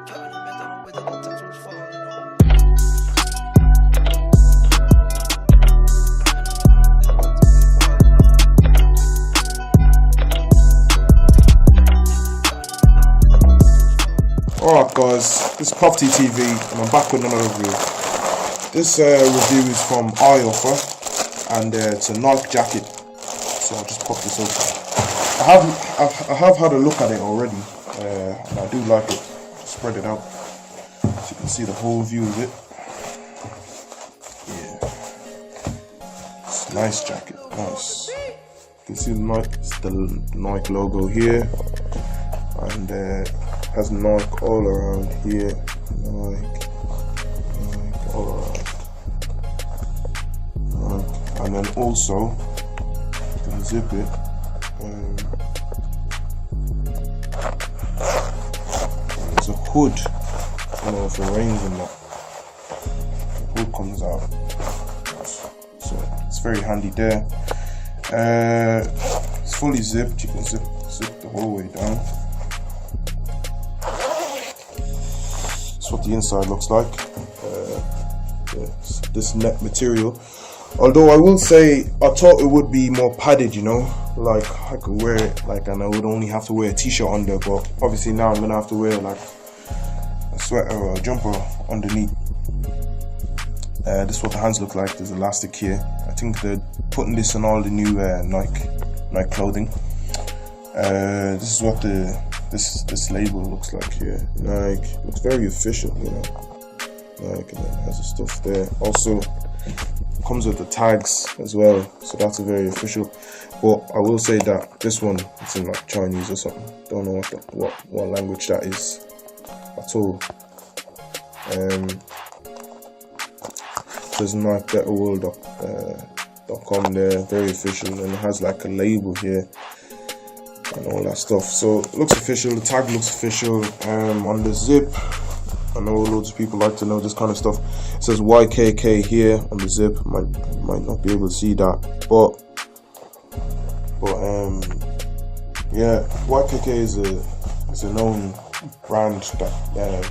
Alright guys, this is Property TV and I'm back with another review. This review is from iOffer and it's a Nike jacket. So I'll just pop this up. I have had a look at it already and I do like it. Just spread it out so you can see the whole view of it. Yeah, it's a nice jacket, nice. You can see the Nike logo here and has Nike all around here, Nike all around, and then also you can zip it. There's a hood. I don't know if it rains or not. The hood comes out, so it's very handy there. It's fully zipped. You can zip the whole way down. That's what the inside looks like. This net material. Although I will say, I thought it would be more padded, you know, like I could wear it, and I would only have to wear a t-shirt under, but obviously now I'm gonna have to wear like a sweater or a jumper underneath. This is what the hands look like. There's elastic here. I think they're putting this on all the new Nike clothing. This is what this label looks like here. Nike looks very official, you know. Nike, and then has the stuff there. Also comes with the tags as well, so that's a very official. But I will say that this one, it's in like Chinese or something. Don't know what language that is at all. There's NikeBetterWorld.com there, very official, and it has like a label here and all that stuff. So it looks official. The tag looks official. On the zip, I know loads of people like to know this kind of stuff. It says YKK here on the zip. Might not be able to see that, but yeah, YKK is a known brand that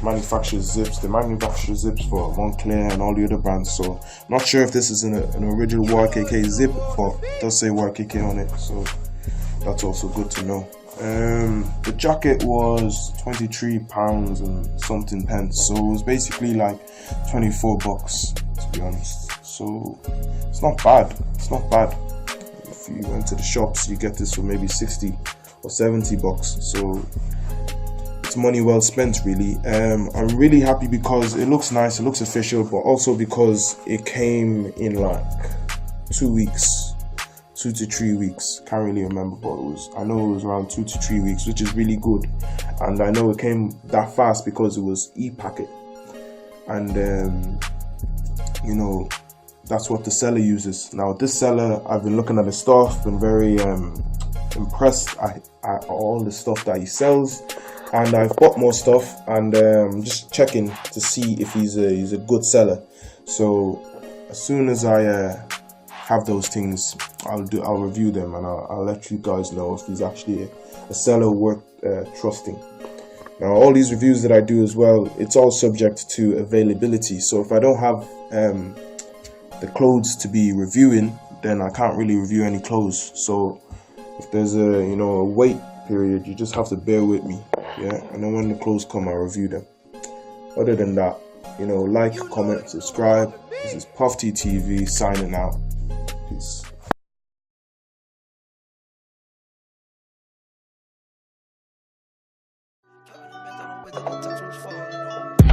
manufactures zips. They manufacture zips for Montclair and all the other brands. So I'm not sure if this is an original YKK zip, but it does say YKK on it. So that's also good to know. The jacket was £23 and something pence, so it was basically like 24 bucks to be honest. So it's not bad. It's not bad. If you went to the shops, you get this for maybe 60 or 70 bucks. So it's money well spent, really. I'm really happy because it looks nice, it looks official, but also because it came in like 2 weeks. 2 to 3 weeks, can't really remember, but I know it was around 2 to 3 weeks, which is really good. And I know it came that fast because it was e-packet, and you know, that's what the seller uses. Now this seller, I've been looking at his stuff, been very impressed at all the stuff that he sells, and I've bought more stuff, and just checking to see if he's a good seller. So as soon as I have those things, I'll review them, and I'll let you guys know if he's actually a seller worth trusting. Now all these reviews that I do as well, it's all subject to availability. So if I don't have the clothes to be reviewing, then I can't really review any clothes. So if there's a wait period, you just have to bear with me, yeah. And then when the clothes come, I'll review them. Other than that, like, comment, subscribe. This is Property TV signing out. Peace. With the touch was falling.